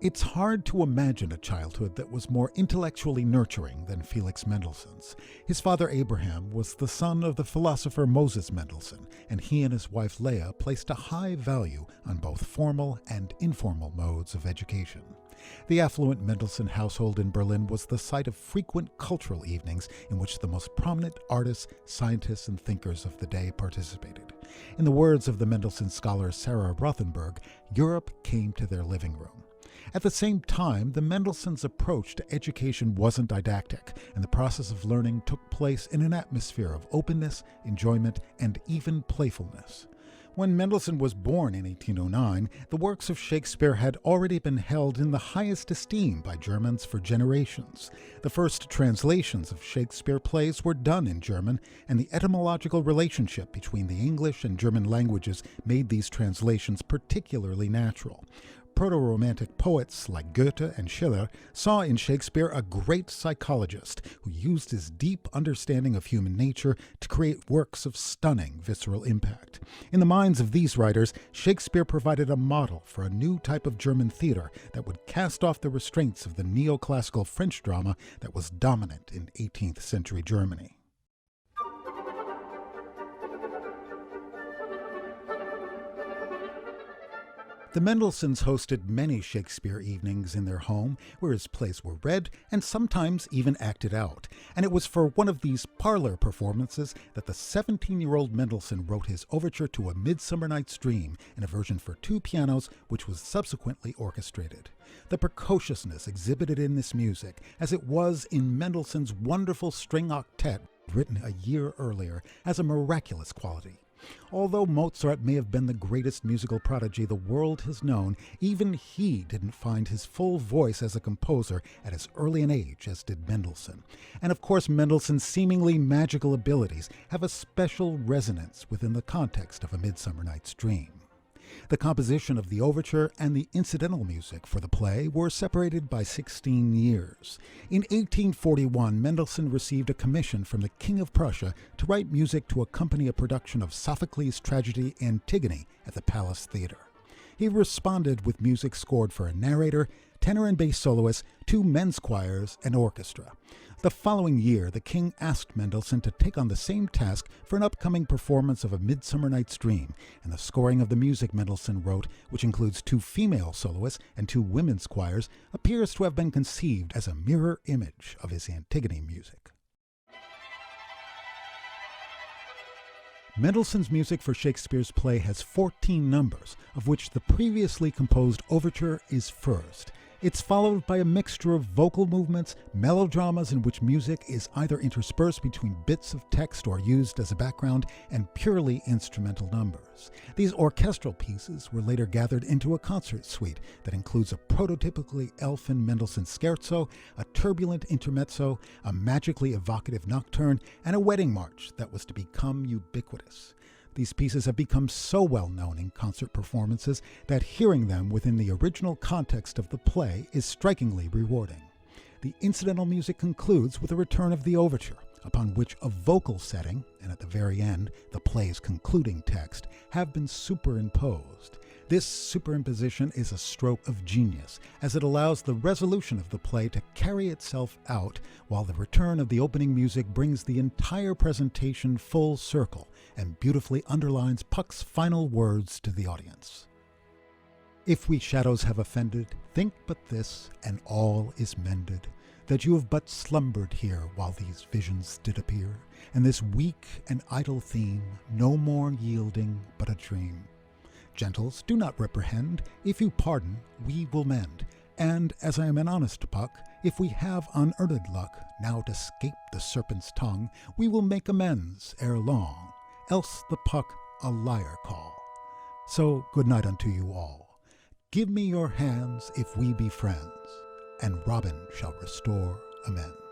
It's hard to imagine a childhood that was more intellectually nurturing than Felix Mendelssohn's. His father Abraham was the son of the philosopher Moses Mendelssohn, and he and his wife Leah placed a high value on both formal and informal modes of education. The affluent Mendelssohn household in Berlin was the site of frequent cultural evenings in which the most prominent artists, scientists, and thinkers of the day participated. In the words of the Mendelssohn scholar Sarah Rothenberg, Europe came to their living room. At the same time, the Mendelssohns' approach to education wasn't didactic, and the process of learning took place in an atmosphere of openness, enjoyment, and even playfulness. When Mendelssohn was born in 1809, the works of Shakespeare had already been held in the highest esteem by Germans for generations. The first translations of Shakespeare plays were done in German, and the etymological relationship between the English and German languages made these translations particularly natural. Proto-Romantic poets like Goethe and Schiller saw in Shakespeare a great psychologist who used his deep understanding of human nature to create works of stunning visceral impact. In the minds of these writers, Shakespeare provided a model for a new type of German theater that would cast off the restraints of the neoclassical French drama that was dominant in 18th century Germany. The Mendelssohns hosted many Shakespeare evenings in their home, where his plays were read and sometimes even acted out. And it was for one of these parlor performances that the 17-year-old Mendelssohn wrote his overture to A Midsummer Night's Dream in a version for two pianos, which was subsequently orchestrated. The precociousness exhibited in this music, as it was in Mendelssohn's wonderful string octet written a year earlier, has a miraculous quality. Although Mozart may have been the greatest musical prodigy the world has known, even he didn't find his full voice as a composer at as early an age as did Mendelssohn. And of course, Mendelssohn's seemingly magical abilities have a special resonance within the context of A Midsummer Night's Dream. The composition of the overture and the incidental music for the play were separated by 16 years. In 1841, Mendelssohn received a commission from the King of Prussia to write music to accompany a production of Sophocles' tragedy Antigone at the Palace Theatre. He responded with music scored for a narrator, tenor and bass soloists, two men's choirs, and orchestra. The following year, the king asked Mendelssohn to take on the same task for an upcoming performance of A Midsummer Night's Dream, and the scoring of the music Mendelssohn wrote, which includes two female soloists and two women's choirs, appears to have been conceived as a mirror image of his Antigone music. Mendelssohn's music for Shakespeare's play has 14 numbers, of which the previously composed overture is first. It's followed by a mixture of vocal movements, melodramas in which music is either interspersed between bits of text or used as a background, and purely instrumental numbers. These orchestral pieces were later gathered into a concert suite that includes a prototypically elfin Mendelssohn scherzo, a turbulent intermezzo, a magically evocative nocturne, and a wedding march that was to become ubiquitous. These pieces have become so well known in concert performances that hearing them within the original context of the play is strikingly rewarding. The incidental music concludes with a return of the overture, upon which a vocal setting, and at the very end, the play's concluding text, have been superimposed. This superimposition is a stroke of genius, as it allows the resolution of the play to carry itself out, while the return of the opening music brings the entire presentation full circle and beautifully underlines Puck's final words to the audience. If we shadows have offended, think but this, and all is mended, that you have but slumbered here while these visions did appear, and this weak and idle theme no more yielding but a dream. Gentles, do not reprehend. If you pardon, we will mend. And, as I am an honest Puck, if we have unearned luck now to 'scape the serpent's tongue, we will make amends ere long, else the Puck a liar call. So good night unto you all. Give me your hands if we be friends, and Robin shall restore amends.